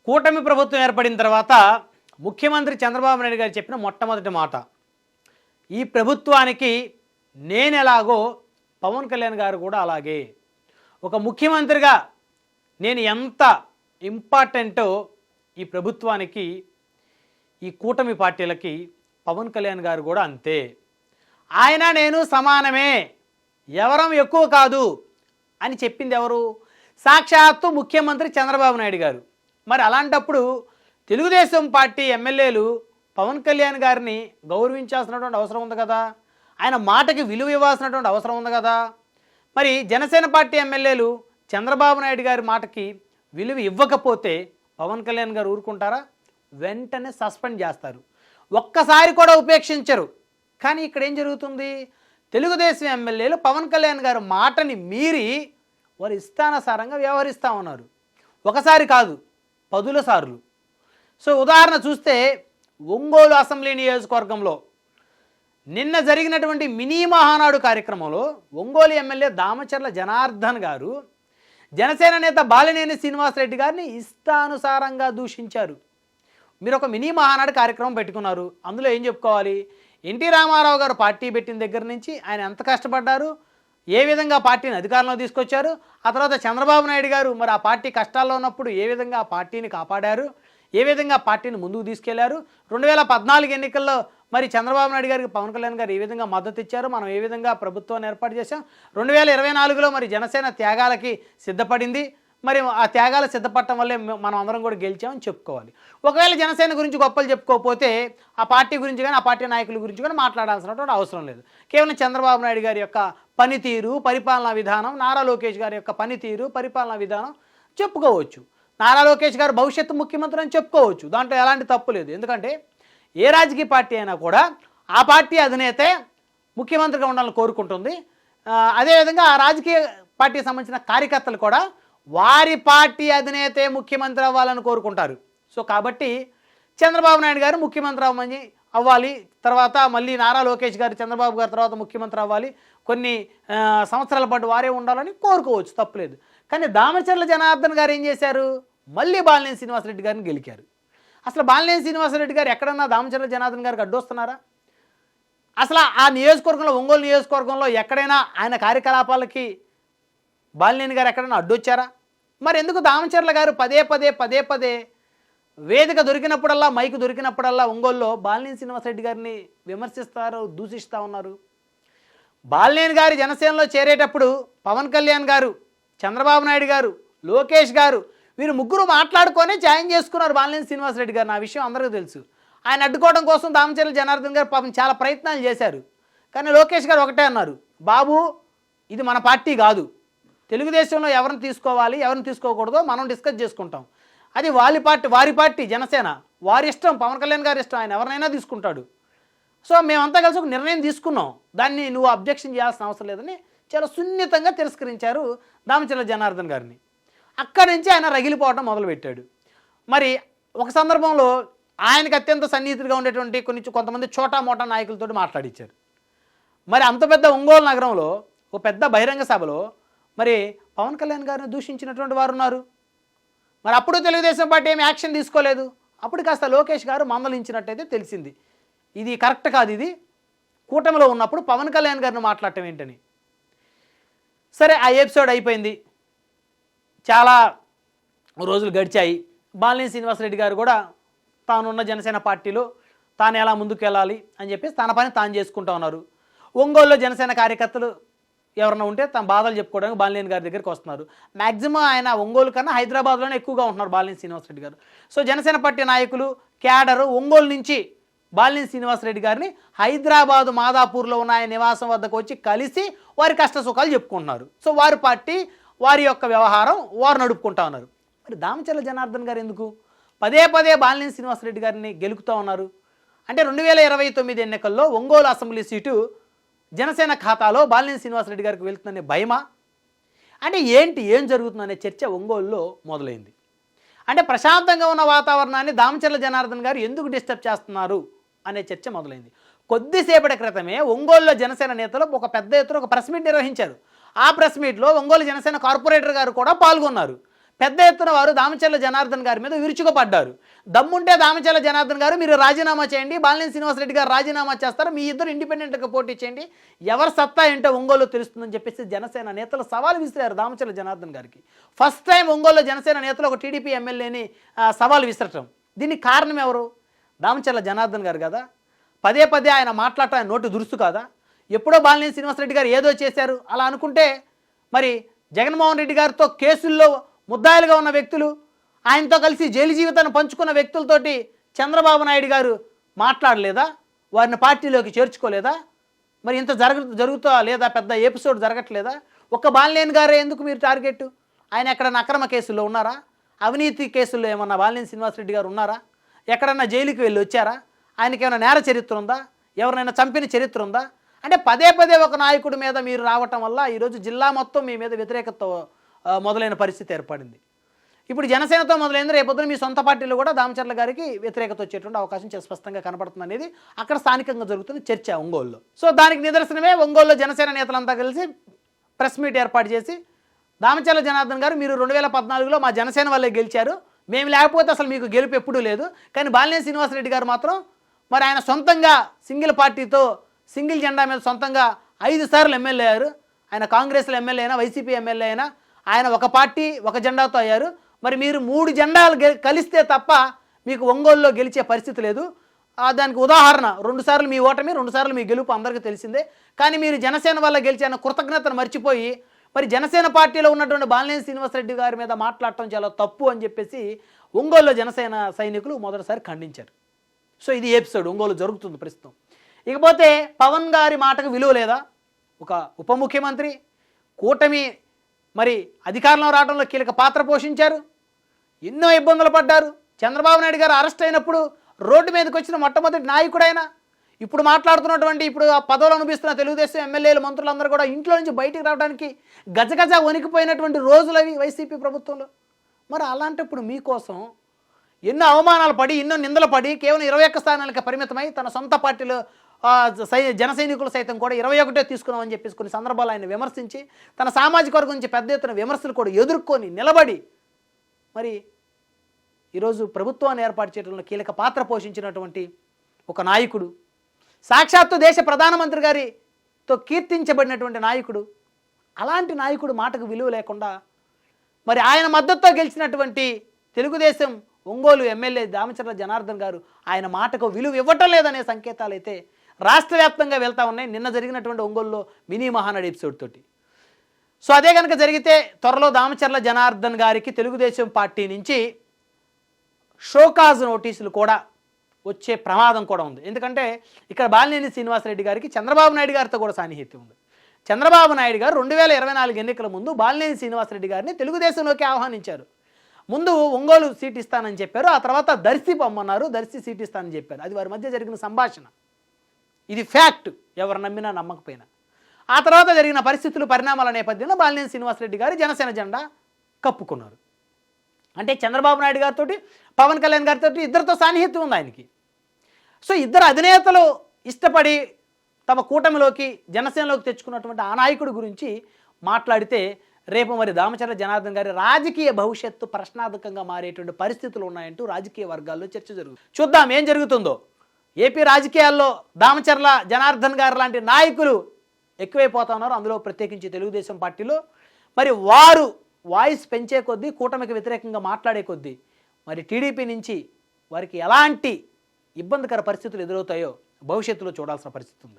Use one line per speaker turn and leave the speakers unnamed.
కూటమి ప్రభుత్వం ఏర్పడిన తర్వాత ముఖ్యమంత్రి చంద్రబాబు నాయుడు గారు చెప్పిన మొట్టమొదటి మాట, ఈ ప్రభుత్వానికి నేను ఎలాగో పవన్ కళ్యాణ్ గారు కూడా అలాగే. ఒక ముఖ్యమంత్రిగా నేను ఎంత ఇంపార్టెంటో ఈ ప్రభుత్వానికి, ఈ కూటమి పార్టీలకి పవన్ కళ్యాణ్ గారు కూడా అంతే. ఆయన నేను సమానమే, ఎవరం ఎక్కువ కాదు అని చెప్పింది ఎవరు? సాక్షాత్తు ముఖ్యమంత్రి చంద్రబాబు నాయుడు గారు. మరి అలాంటప్పుడు తెలుగుదేశం పార్టీ ఎమ్మెల్యేలు పవన్ కళ్యాణ్ గారిని గౌరవించాల్సినటువంటి అవసరం ఉంది కదా, ఆయన మాటకి విలువ ఇవ్వాల్సినటువంటి అవసరం ఉంది కదా. మరి జనసేన పార్టీ ఎమ్మెల్యేలు చంద్రబాబు నాయుడు గారి మాటకి విలువ ఇవ్వకపోతే పవన్ కళ్యాణ్ గారు ఊరుకుంటారా? వెంటనే సస్పెండ్ చేస్తారు, ఒక్కసారి కూడా ఉపేక్షించరు. కానీ ఇక్కడ ఏం జరుగుతుంది? తెలుగుదేశం ఎమ్మెల్యేలు పవన్ కళ్యాణ్ గారి మాటని మీరి వారు ఇష్టానుసారంగా వ్యవహరిస్తూ ఉన్నారు. ఒకసారి కాదు, 10 సార్లు. సో ఉదాహరణ చూస్తే ఒంగోలు అసెంబ్లీ నియోజకవర్గంలో నిన్న జరిగినటువంటి మినీ మహానాడు కార్యక్రమంలో ఒంగోలు ఎమ్మెల్యే దామచర్ల జనార్దన్ గారు జనసేన నేత బాలినేని శ్రీనివాసరెడ్డి గారిని ఇష్టానుసారంగా దూషించారు. మీరు ఒక మినీ మహానాడు కార్యక్రమం పెట్టుకున్నారు, అందులో ఏం చెప్పుకోవాలి? ఎన్టీ రామారావు గారు పార్టీ పెట్టిన దగ్గర నుంచి ఆయన ఎంత కష్టపడ్డారు, ఏ విధంగా పార్టీని అధికారంలో తీసుకొచ్చారు, ఆ తర్వాత చంద్రబాబు నాయుడు గారు మరి ఆ పార్టీ కష్టాల్లో ఉన్నప్పుడు ఏ విధంగా ఆ పార్టీని కాపాడారు, ఏ విధంగా పార్టీని ముందుకు తీసుకెళ్లారు, 2014 ఎన్నికల్లో మరి చంద్రబాబు నాయుడు గారికి పవన్ కళ్యాణ్ గారు ఏ విధంగా మద్దతు ఇచ్చారు, మనం ఏ విధంగా ప్రభుత్వాన్ని ఏర్పాటు చేశాం, 2024లో మరి జనసేన త్యాగాలకి సిద్ధపడింది, మరి ఆ త్యాగాలు సిద్ధపడటం వల్లే మనం అందరం కూడా గెలిచామని చెప్పుకోవాలి. ఒకవేళ జనసేన గురించి గొప్పలు చెప్పుకోకపోతే ఆ పార్టీ గురించి కానీ ఆ పార్టీ నాయకుల గురించి కానీ మాట్లాడాల్సినటువంటి అవసరం లేదు. కేవలం చంద్రబాబు నాయుడు గారి యొక్క పనితీరు, పరిపాలనా విధానం, నారా లోకేష్ గారి యొక్క పనితీరు, పరిపాలనా విధానం చెప్పుకోవచ్చు. నారా లోకేష్ గారు భవిష్యత్తు ముఖ్యమంత్రి అని చెప్పుకోవచ్చు, దాంట్లో ఎలాంటి తప్పు లేదు. ఎందుకంటే ఏ రాజకీయ పార్టీ అయినా కూడా ఆ పార్టీ అధినేతే ముఖ్యమంత్రిగా ఉండాలని కోరుకుంటుంది. అదేవిధంగా ఆ రాజకీయ పార్టీకి సంబంధించిన కార్యకర్తలు కూడా వారి పార్టీ అధినేతే ముఖ్యమంత్రి అవ్వాలని కోరుకుంటారు. సో కాబట్టి చంద్రబాబు నాయుడు గారు ముఖ్యమంత్రి అవ్వాలి, తర్వాత మళ్ళీ నారా లోకేష్ గారు చంద్రబాబు గారి తర్వాత ముఖ్యమంత్రి అవ్వాలి, కొన్ని సంవత్సరాల పాటు వారే ఉండాలని కోరుకోవచ్చు, తప్పులేదు. కానీ దామచర్ల జనార్దన్ గారు ఏం చేశారు? మళ్ళీ బాలినేని శ్రీనివాసరెడ్డి గారిని గెలికారు. అసలు బాలినేని శ్రీనివాసరెడ్డి గారు ఎక్కడన్నా దామచర్ల జనార్దన్ గారికి అడ్డొస్తున్నారా? అసలు ఆ నియోజకవర్గంలో, ఒంగోలు నియోజకవర్గంలో ఎక్కడైనా ఆయన కార్యకలాపాలకి బాలినేని గారు ఎక్కడైనా అడ్డొచ్చారా? మరి ఎందుకు దామచర్ల గారు పదే పదే వేదిక దొరికినప్పుడల్లా, మైకు దొరికినప్పుడల్లా ఒంగోలులో బాలినేని శ్రీనివాసరెడ్డి గారిని విమర్శిస్తారు, దూషిస్తూ ఉన్నారు? బాలినేని గారి జనసేనలో చేరేటప్పుడు పవన్ కళ్యాణ్ గారు, చంద్రబాబు నాయుడు గారు, లోకేష్ గారు వీరు ముగ్గురు మాట్లాడుకొని జాయిన్ చేసుకున్నారు బాలినేని శ్రీనివాసరెడ్డి గారు. ఆ విషయం అందరికీ తెలుసు. ఆయన అడ్డుకోవడం కోసం దామచర్ల జనార్దన్ గారు పాపం చాలా ప్రయత్నాలు చేశారు. కానీ లోకేష్ గారు ఒకటే అన్నారు, బాబు ఇది మన పార్టీ కాదు, తెలుగుదేశంలో ఎవరిని తీసుకోవాలి ఎవరిని తీసుకోకూడదో మనం డిస్కస్ చేసుకుంటాం, అది వారి పార్టీ జనసేన, వారి ఇష్టం, పవన్ కళ్యాణ్ గారి ఇష్టం, ఆయన ఎవరినైనా తీసుకుంటాడు. సో మేమంతా కలిసి ఒక నిర్ణయం తీసుకున్నాం, దాన్ని నువ్వు అబ్జెక్షన్ చేయాల్సిన అవసరం లేదని చాలా సున్నితంగా తిరస్కరించారు దామచర్ల జనార్దన్ గారిని. అక్కడి నుంచి ఆయన రగిలిపోవడం మొదలుపెట్టాడు. మరి ఒక సందర్భంలో ఆయనకు అత్యంత సన్నిహితుడిగా ఉండేటువంటి కొంతమంది చోటా మోటా నాయకులతో మాట్లాడించారు. మరి అంత పెద్ద ఒంగోలు నగరంలో ఒక పెద్ద బహిరంగ సభలో మరి పవన్ కళ్యాణ్ గారిని దూషించినటువంటి వారు ఉన్నారు. మరి అప్పుడు తెలుగుదేశం పార్టీ ఏమి యాక్షన్ తీసుకోలేదు. అప్పుడు కాస్త లోకేష్ గారు మందలించినట్టయితే తెలిసింది, ఇది కరెక్ట్ కాదు, ఇది కూటమిలో ఉన్నప్పుడు పవన్ కళ్యాణ్ గారిని మాట్లాడటం ఏంటని. సరే, ఆ ఎపిసోడ్ అయిపోయింది, చాలా రోజులు గడిచాయి. బాలినేని శ్రీనివాసరెడ్డి గారు కూడా తానున్న జనసేన పార్టీలో తాను ఎలా ముందుకు వెళ్ళాలి అని చెప్పేసి తన పని తాను చేసుకుంటూ ఉన్నారు. ఒంగోలులో జనసేన కార్యకర్తలు ఎవరన్నా ఉంటే తమ బాధలు చెప్పుకోవడానికి బాలినేని గారి దగ్గరికి వస్తున్నారు. మ్యాక్సిమం ఆయన ఒంగోలు కన్నా హైదరాబాద్లోనే ఎక్కువగా ఉంటున్నారు బాలినేని శ్రీనివాసరెడ్డి గారు. సో జనసేన పార్టీ నాయకులు, క్యాడరు ఒంగోలు నుంచి బాలినేని శ్రీనివాసరెడ్డి గారిని హైదరాబాదు మాదాపూర్లో ఉన్న ఆయన నివాసం వద్దకు వచ్చి కలిసి వారి కష్ట సుఖాలు చెప్పుకుంటున్నారు. సో వారి పార్టీ, వారి యొక్క వ్యవహారం వారు నడుపుకుంటా ఉన్నారు. మరి దామచర్ల జనార్దన్ గారు ఎందుకు పదే బాలినేని శ్రీనివాసరెడ్డి గారిని గెలుకుతూ ఉన్నారు? అంటే 2029 ఎన్నికల్లో ఒంగోలు అసెంబ్లీ సీటు జనసేన ఖాతాలో బాలినేని శ్రీనివాసరెడ్డి గారికి వెళ్తుందనే భయమా? అంటే ఏం జరుగుతుందనే చర్చ ఒంగోలులో మొదలైంది. అంటే ప్రశాంతంగా ఉన్న వాతావరణాన్ని దామచర్ల జనార్దన్ గారు ఎందుకు డిస్టర్బ్ చేస్తున్నారు అనే చర్చ మొదలైంది. కొద్దిసేపటి క్రితమే ఒంగోలులో జనసేన నేతలు ఒక పెద్ద ఎత్తున ఒక ప్రెస్ మీట్ నిర్వహించారు. ఆ ప్రెస్ మీట్లో ఒంగోలు జనసేన కార్పొరేటర్ గారు కూడా పాల్గొన్నారు. పెద్ద ఎత్తున వారు దామచర్ల జనార్దన్ గారి మీద విరుచుకుపడ్డారు. దమ్ముంటే దామచర్ల జనార్దన్ గారు మీరు రాజీనామా చేయండి, బాలినేని శ్రీనివాసరెడ్డి గారు రాజీనామా చేస్తారు, మీ ఇద్దరు ఇండిపెండెంట్గా పోటీ చేయండి, ఎవరి సత్తా ఏంటో ఒంగోలు తెలుస్తుందని చెప్పేసి జనసేన నేతలు సవాల్ విసిరారు దామచర్ల జనార్దన్ గారికి. ఫస్ట్ టైం ఒంగోలులో జనసేన నేతలు ఒక టీడీపీ ఎమ్మెల్యేని సవాల్ విసరటం. దీనికి కారణం ఎవరు? దామచర్ల జనార్దన్ గారు కదా. పదే పదే ఆయన మాట్లాడటం ఆయన నోటి దురుసు కాదా? ఎప్పుడో బాలినేని శ్రీనివాసరెడ్డి గారు ఏదో చేశారు అలా అనుకుంటే మరి జగన్మోహన్ రెడ్డి గారితో కేసుల్లో ముద్దాయిలుగా ఉన్న వ్యక్తులు, ఆయనతో కలిసి జైలు జీవితాన్ని పంచుకున్న వ్యక్తులతోటి చంద్రబాబు నాయుడు గారు మాట్లాడలేదా? వారిని పార్టీలోకి చేర్చుకోలేదా? మరి ఇంత జరుగుతా లేదా? పెద్ద ఎపిసోడ్ జరగట్లేదా? ఒక్క బాలినేని గారే ఎందుకు మీరు టార్గెట్? ఆయన ఎక్కడన్నా అక్రమ కేసుల్లో ఉన్నారా? అవినీతి కేసుల్లో ఏమన్నా బాలినేని శ్రీనివాసరెడ్డి గారు ఉన్నారా? ఎక్కడన్నా జైలుకి వెళ్ళి వచ్చారా? ఆయనకి ఏమైనా నేర చరిత్ర ఉందా? ఎవరినైనా చంపిన చరిత్ర ఉందా? అంటే పదే పదే ఒక నాయకుడి మీద మీరు రావటం వల్ల ఈరోజు జిల్లా మొత్తం మీ మీద వ్యతిరేకత మొదలైన పరిస్థితి ఏర్పడింది. ఇప్పుడు జనసేనతో మొదలైంది, రేపొద్దున మీ సొంత పార్టీలో కూడా దామచర్ల గారికి వ్యతిరేకత వచ్చేటువంటి అవకాశం చాలా స్పష్టంగా కనపడుతుంది అనేది అక్కడ స్థానికంగా జరుగుతున్న చర్చ ఒంగోలులో. సో దానికి నిదర్శనమే ఒంగోలులో జనసేన నేతలంతా కలిసి ప్రెస్ మీట్ ఏర్పాటు చేసి, దామచర్ల జనార్దన్ గారు మీరు 2014లో మా జనసేన వల్లే గెలిచారు, మేము లేకపోతే అసలు మీకు గెలుపు ఎప్పుడూ లేదు, కానీ బాలినేని శ్రీనివాసరెడ్డి గారు మాత్రం మరి ఆయన సొంతంగా సింగిల్ పార్టీతో సింగిల్ జెండా మీద సొంతంగా 5 సార్లు ఎమ్మెల్యే అయ్యారు. ఆయన కాంగ్రెస్లో ఎమ్మెల్యే అయినా వైసీపీ ఎమ్మెల్యే అయినా ఆయన ఒక పార్టీ ఒక జెండాతో అయ్యారు. మరి మీరు 3 జెండాలు కలిస్తే తప్ప మీకు ఒంగోలులో గెలిచే పరిస్థితి లేదు. దానికి ఉదాహరణ 2 సార్లు మీ ఓటమి, 2 సార్లు మీ గెలుపు అందరికీ తెలిసిందే. కానీ మీరు జనసేన వల్ల గెలిచిన కృతజ్ఞతను మర్చిపోయి మరి జనసేన పార్టీలో ఉన్నటువంటి బాలినేని శ్రీనివాసరెడ్డి గారి మీద మాట్లాడటం చాలా తప్పు అని చెప్పేసి ఒంగోలులో జనసేన సైనికులు మొదటిసారి ఖండించారు. సో ఇది ఎపిసోడ్ ఒంగోలు జరుగుతుంది ప్రస్తుతం. ఇకపోతే పవన్ గారి మాటకు విలువ లేదా? ఒక ఉప ముఖ్యమంత్రి, కూటమి మరి అధికారంలో రావడంలో కీలక పాత్ర పోషించారు, ఎన్నో ఇబ్బందులు పడ్డారు. చంద్రబాబు నాయుడు గారు అరెస్ట్ అయినప్పుడు రోడ్డు మీదకి వచ్చిన మొట్టమొదటి నాయకుడైనా. ఇప్పుడు మాట్లాడుతున్నటువంటి ఇప్పుడు ఆ పదవులు అనుభవిస్తున్న తెలుగుదేశం ఎమ్మెల్యేలు మంత్రులందరూ కూడా ఇంట్లో నుంచి బయటికి రావడానికి గజగజ వణికిపోయినటువంటి రోజులు అవి వైసీపీ ప్రభుత్వంలో. మరి అలాంటప్పుడు మీకోసం ఎన్నో అవమానాలు పడి, ఎన్నో నిందలు పడి, కేవలం 21 స్థానాలకి పరిమితమై తన సొంత పార్టీలో జన సైనికులు సైతం కూడా 21 తీసుకున్నామని చెప్పేసి కొన్ని సందర్భాలు ఆయన విమర్శించి, తన సామాజిక వర్గం నుంచి పెద్ద ఎత్తున విమర్శలు కూడా ఎదుర్కొని నిలబడి మరి ఈరోజు ప్రభుత్వాన్ని ఏర్పాటు చేయడంలో కీలక పాత్ర పోషించినటువంటి ఒక నాయకుడు, సాక్షాత్తు దేశ ప్రధానమంత్రి గారితో కీర్తించబడినటువంటి నాయకుడు, అలాంటి నాయకుడు మాటకు విలువ లేకుండా మరి ఆయన మద్దతుతో గెలిచినటువంటి తెలుగుదేశం ఒంగోలు ఎమ్మెల్యే దామచర్ల జనార్దన్ గారు ఆయన మాటకు విలువ ఇవ్వటం లేదనే సంకేతాలు అయితే రాష్ట్ర వ్యాప్తంగా వెళ్తూ ఉన్నాయి. నిన్న జరిగినటువంటి ఒంగోలులో మినీ మహానాడు ఎపిసోడ్ తోటి. సో అదే కనుక జరిగితే త్వరలో దామచర్ల జనార్దన్ గారికి తెలుగుదేశం పార్టీ నుంచి షోకాజ్ నోటీసులు కూడా వచ్చే ప్రమాదం కూడా ఉంది. ఎందుకంటే ఇక్కడ బాలినేని శ్రీనివాసరెడ్డి గారికి చంద్రబాబు నాయుడు గారితో కూడా సాన్నిహిత్యం ఉంది. చంద్రబాబు నాయుడు గారు 2024 ఎన్నికల ముందు బాలినేని శ్రీనివాసరెడ్డి గారిని తెలుగుదేశంలోకి ఆహ్వానించారు. ముందు ఒంగోలు సీట్ ఇస్తానని చెప్పారు, ఆ తర్వాత దర్శి పొమ్మన్నారు, దర్శి సీట్ ఇస్తానని చెప్పారు. అది వారి మధ్య జరిగిన సంభాషణ. ఇది ఫ్యాక్ట్, ఎవరు నమ్మినా నమ్మకపోయినా. ఆ తర్వాత జరిగిన పరిస్థితులు పరిణామాల నేపథ్యంలో బాలినేని శ్రీనివాసరెడ్డి గారు జనసేన జెండా కప్పుకున్నారు. అంటే చంద్రబాబు నాయుడు గారితో, పవన్ కళ్యాణ్ గారితో ఇద్దరితో సాన్నిహిత్యం ఉంది ఆయనకి. సో ఇద్దరు అధినేతలు ఇష్టపడి తమ కూటమిలోకి జనసేనలోకి తెచ్చుకున్నటువంటి ఆ నాయకుడి గురించి మాట్లాడితే రేపు మరి దామచర్ల జనార్దన్ గారి రాజకీయ భవిష్యత్తు ప్రశ్నార్థకంగా మారేటువంటి పరిస్థితులు ఉన్నాయంటూ రాజకీయ వర్గాల్లో చర్చ జరుగుతుంది. చూద్దాం ఏం జరుగుతుందో. ఏపీ రాజకీయాల్లో దామచర్ల జనార్దన్ గారు లాంటి నాయకులు ఎక్కువైపోతా ఉన్నారు, అందులో ప్రత్యేకించి తెలుగుదేశం పార్టీలో. మరి వారు వాయిస్ పెంచే కొద్దీ, కూటమికి వ్యతిరేకంగా మాట్లాడే కొద్దీ మరి టీడీపీ నుంచి వారికి ఎలాంటి ఇబ్బందికర పరిస్థితులు ఎదురవుతాయో భవిష్యత్తులో చూడాల్సిన పరిస్థితి ఉంది.